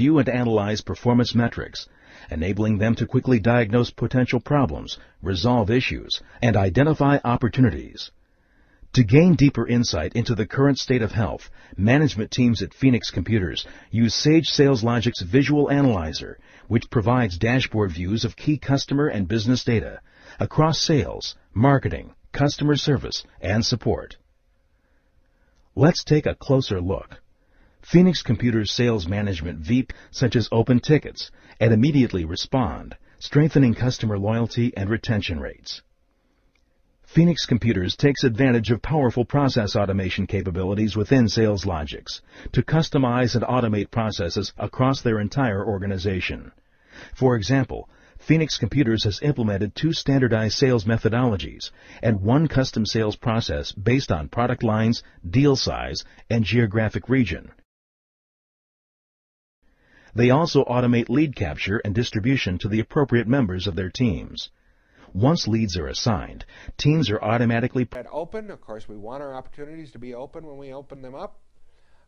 review and analyze performance metrics, enabling them to quickly diagnose potential problems, resolve issues, and identify opportunities. To gain deeper insight into the current state of health, management teams at Phoenix Computers use Sage SalesLogic's Visual Analyzer, which provides dashboard views of key customer and business data across sales, marketing, customer service, and support. Let's take a closer look. Phoenix Computers Sales Management VP such as open tickets and immediately respond, strengthening customer loyalty and retention rates. Phoenix Computers takes advantage of powerful process automation capabilities within SalesLogix to customize and automate processes across their entire organization. For example, Phoenix Computers has implemented 2 standardized sales methodologies and 1 custom sales process based on product lines, deal size, and geographic region. They also automate lead capture and distribution to the appropriate members of their teams. Once leads are assigned, teams are automatically open. Of course, we want our opportunities to be open when we open them up.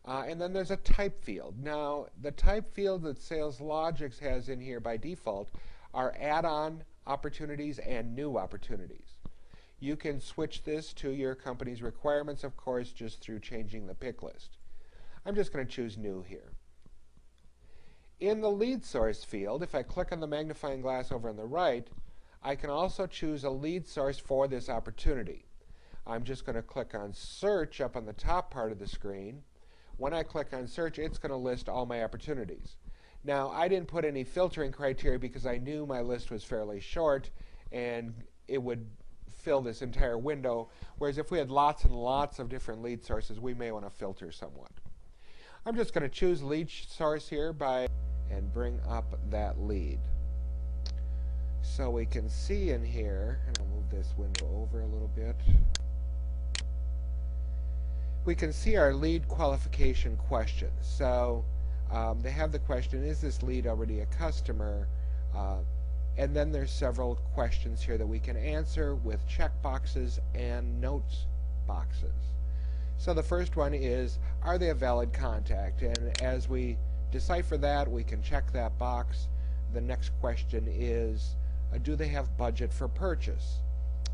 And then there's a type field. Now, the type field that SalesLogix has in here by default are add-on opportunities and new opportunities. You can switch this to your company's requirements, of course, just through changing the pick list. I'm just going to choose new here. In the lead source field, if I click on the magnifying glass over on the right, I can also choose a lead source for this opportunity. I'm just going to click on search up on the top part of the screen. When I click on search, it's going to list all my opportunities. Now, I didn't put any filtering criteria because I knew my list was fairly short and it would fill this entire window, whereas if we had lots and lots of different lead sources, we may want to filter somewhat. I'm just going to choose lead source here and bring up that lead. So we can see in here, and I'll move this window over a little bit, we can see our lead qualification questions. So they have the question, is this lead already a customer? And then there's several questions here that we can answer with check boxes and notes boxes. So the first one is, are they a valid contact? And as we decipher that, we can check that box. The next question is, do they have budget for purchase?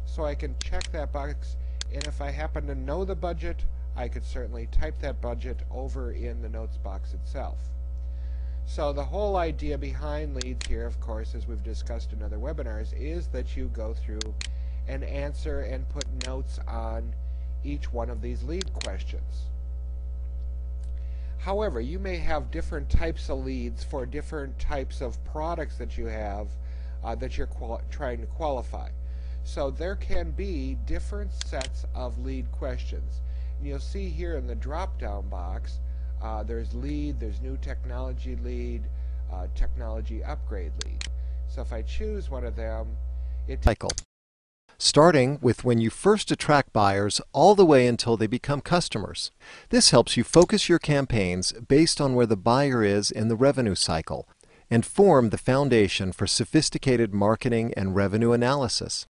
So I can check that box, and if I happen to know the budget, I could certainly type that budget over in the notes box itself. So the whole idea behind leads here, of course, as we've discussed in other webinars, is that you go through and answer and put notes on each one of these lead questions. However, you may have different types of leads for different types of products that you have that you're trying to qualify. So there can be different sets of lead questions. And you'll see here in the drop-down box, there's lead, there's new technology lead, technology upgrade lead. So if I choose one of them, it cycle, starting with when you first attract buyers all the way until they become customers. This helps you focus your campaigns based on where the buyer is in the revenue cycle and form the foundation for sophisticated marketing and revenue analysis.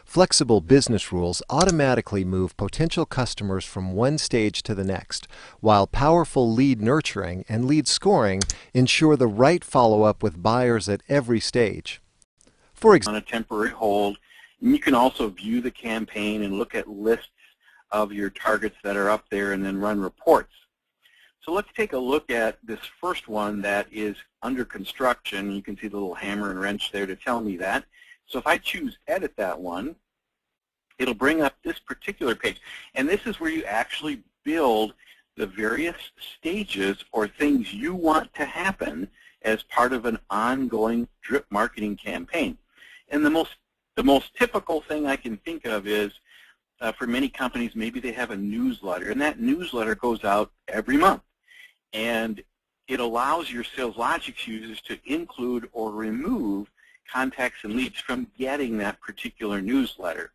Flexible business rules automatically move potential customers from one stage to the next, while powerful lead nurturing and lead scoring ensure the right follow-up with buyers at every stage. For example, on a temporary hold, and you can also view the campaign and look at lists of your targets that are up there and then run reports. So let's take a look at this first one that is under construction. You can see the little hammer and wrench there to tell me that. So if I choose edit that one, it'll bring up this particular page. And this is where you actually build the various stages or things you want to happen as part of an ongoing drip marketing campaign. And the most typical thing I can think of is for many companies, maybe they have a newsletter, and that newsletter goes out every month. And it allows your SalesLogix users to include or remove contacts and leads from getting that particular newsletter.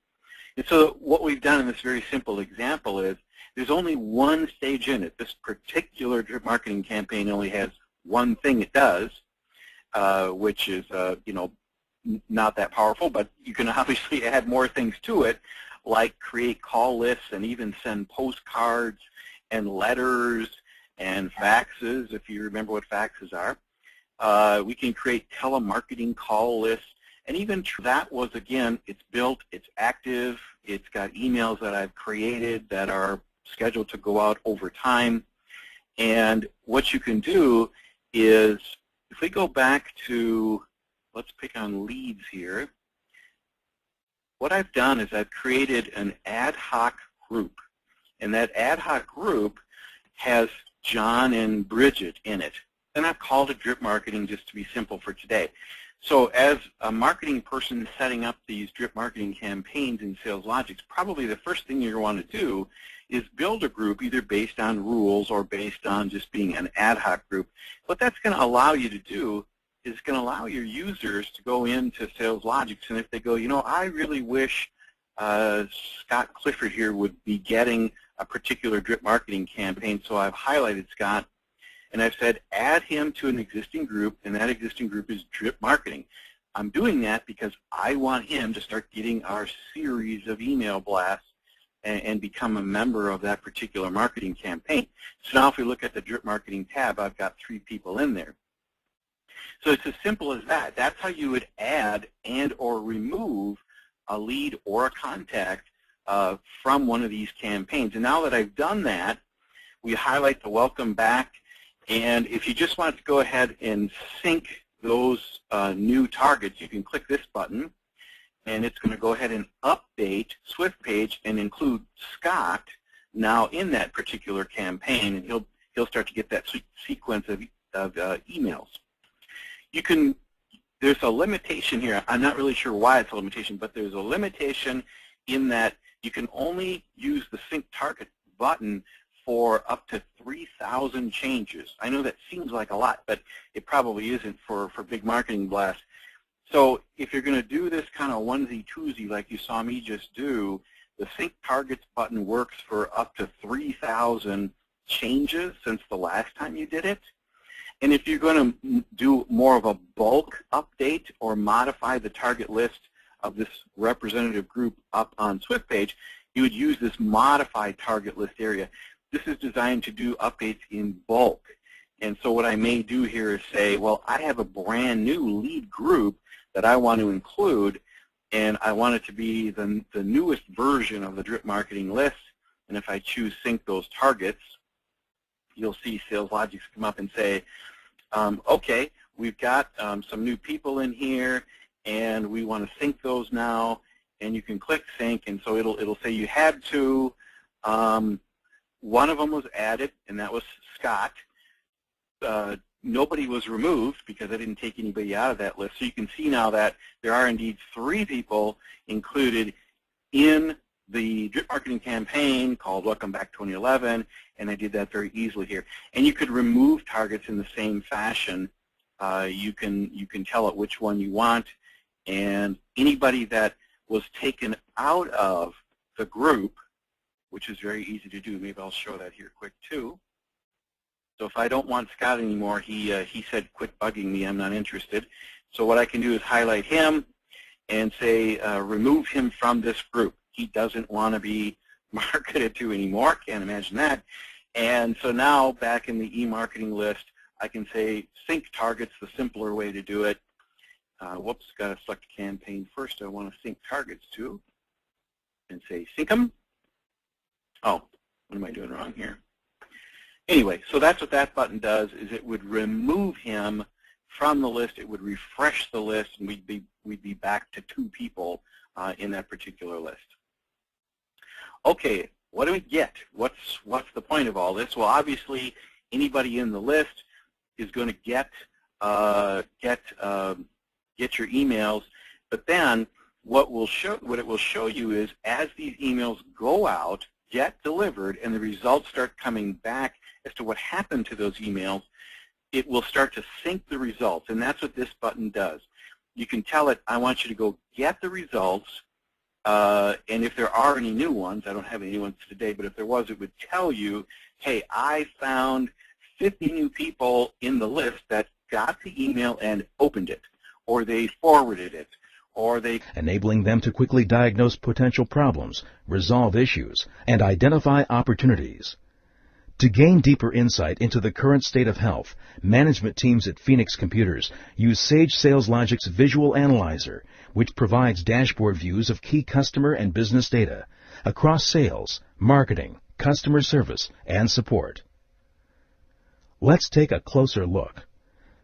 And so what we've done in this very simple example is there's only one stage in it. This particular drip marketing campaign only has one thing it does, which is not that powerful, but you can obviously add more things to it, like create call lists and even send postcards and letters and faxes, if you remember what faxes are. We can create telemarketing call lists. And even that was, again, it's built, it's active, it's got emails that I've created that are scheduled to go out over time. And what you can do is, if we go back to, let's pick on leads here, what I've done is I've created an ad hoc group. And that ad hoc group has John and Bridget in it. And I've called it drip marketing just to be simple for today. So as a marketing person setting up these drip marketing campaigns in SalesLogix, probably the first thing you're going to want to do is build a group either based on rules or based on just being an ad hoc group. What that's going to allow you to do is going to allow your users to go into SalesLogix, and if they go, you know, I really wish Scott Clifford here would be getting a particular drip marketing campaign, so I've highlighted Scott, and I've said add him to an existing group, and that existing group is drip marketing. I'm doing that because I want him to start getting our series of email blasts and become a member of that particular marketing campaign. So now if we look at the drip marketing tab, I've got 3 people in there. So it's as simple as that. That's how you would add and or remove a lead or a contact from one of these campaigns. And now that I've done that, we highlight the welcome back. And if you just want to go ahead and sync those new targets, you can click this button, and it's going to go ahead and update SwiftPage and include Scott now in that particular campaign, and he'll start to get that sequence of emails. You can, there's a limitation here. I'm not really sure why it's a limitation, but there's a limitation in that you can only use the sync target button for up to 3,000 changes. I know that seems like a lot, but it probably isn't for big marketing blasts. So if you're going to do this kind of onesie-twosie like you saw me just do, the sync targets button works for up to 3,000 changes since the last time you did it. And if you're going to do more of a bulk update or modify the target list of this representative group up on SwiftPage, you would use this modify target list area. This is designed to do updates in bulk. And so what I may do here is say, well, I have a brand new lead group that I want to include, and I want it to be the newest version of the drip marketing list. And if I choose sync those targets, you'll see SalesLogix come up and say, okay, we've got some new people in here, and we want to sync those now. And you can click sync, and so it'll say you had to. One of them was added, and that was Scott. Nobody was removed because I didn't take anybody out of that list. So you can see now that there are indeed 3 people included in the drip marketing campaign called Welcome Back 2011, and I did that very easily here. And you could remove targets in the same fashion. You can tell it which one you want, and anybody that was taken out of the group, which is very easy to do. Maybe I'll show that here quick too. So if I don't want Scott anymore, he said, quit bugging me, I'm not interested. So what I can do is highlight him and say, remove him from this group. He doesn't want to be marketed to anymore, can't imagine that. And so now back in the e-marketing list, I can say sync targets, the simpler way to do it. Whoops, got to select a campaign first I want to sync targets to, and say sync them. Oh, what am I doing wrong here? Anyway, so that's what that button does, is it would remove him from the list, it would refresh the list, and we'd be back to 2 people in that particular list. Okay, what do we get? What's the point of all this? Well, obviously, anybody in the list is going to get your emails, but then what it will show you is as these emails go out, get delivered, and the results start coming back as to what happened to those emails, it will start to sync the results, and that's what this button does. You can tell it, I want you to go get the results, and if there are any new ones, I don't have any new ones today, but if there was, it would tell you, hey, I found 50 new people in the list that got the email and opened it, or they forwarded it, or they... enabling them to quickly diagnose potential problems, resolve issues, and identify opportunities. To gain deeper insight into the current state of health, management teams at Phoenix Computers use Sage SalesLogic's Visual Analyzer, which provides dashboard views of key customer and business data across sales, marketing, customer service, and support. Let's take a closer look.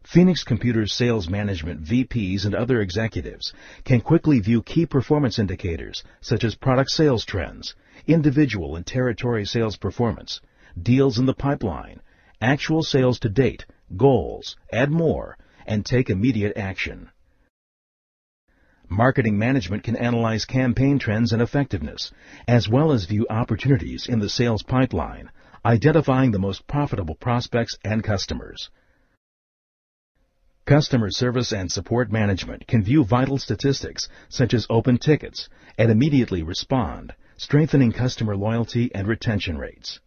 Phoenix Computers sales management VPs and other executives can quickly view key performance indicators such as product sales trends, individual and territory sales performance, deals in the pipeline, actual sales to date, goals, and more, and take immediate action. Marketing management can analyze campaign trends and effectiveness, as well as view opportunities in the sales pipeline, identifying the most profitable prospects and customers. Customer service and support management can view vital statistics such as open tickets and immediately respond, strengthening customer loyalty and retention rates.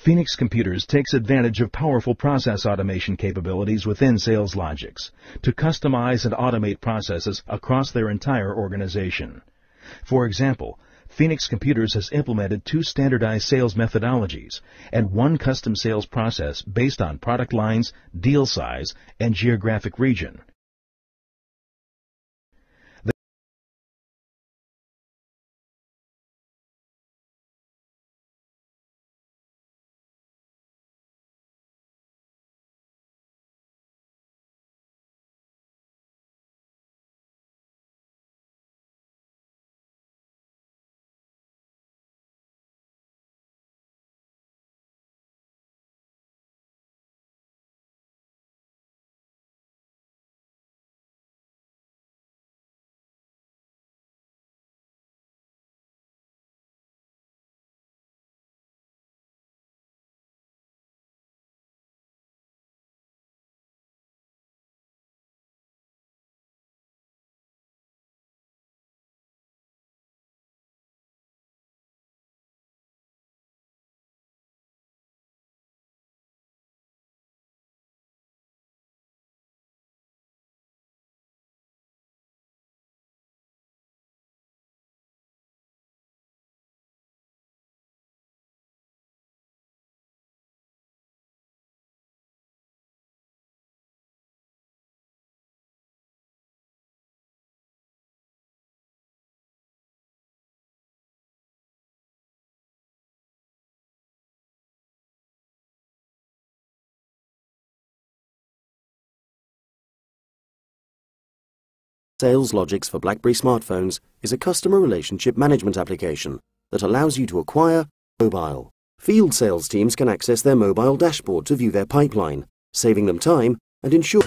Phoenix Computers takes advantage of powerful process automation capabilities within SalesLogix to customize and automate processes across their entire organization. For example, Phoenix Computers has implemented 2 standardized sales methodologies and 1 custom sales process based on product lines, deal size, and geographic region. SalesLogix for BlackBerry smartphones is a customer relationship management application that allows you to acquire mobile. Field sales teams can access their mobile dashboard to view their pipeline, saving them time and ensure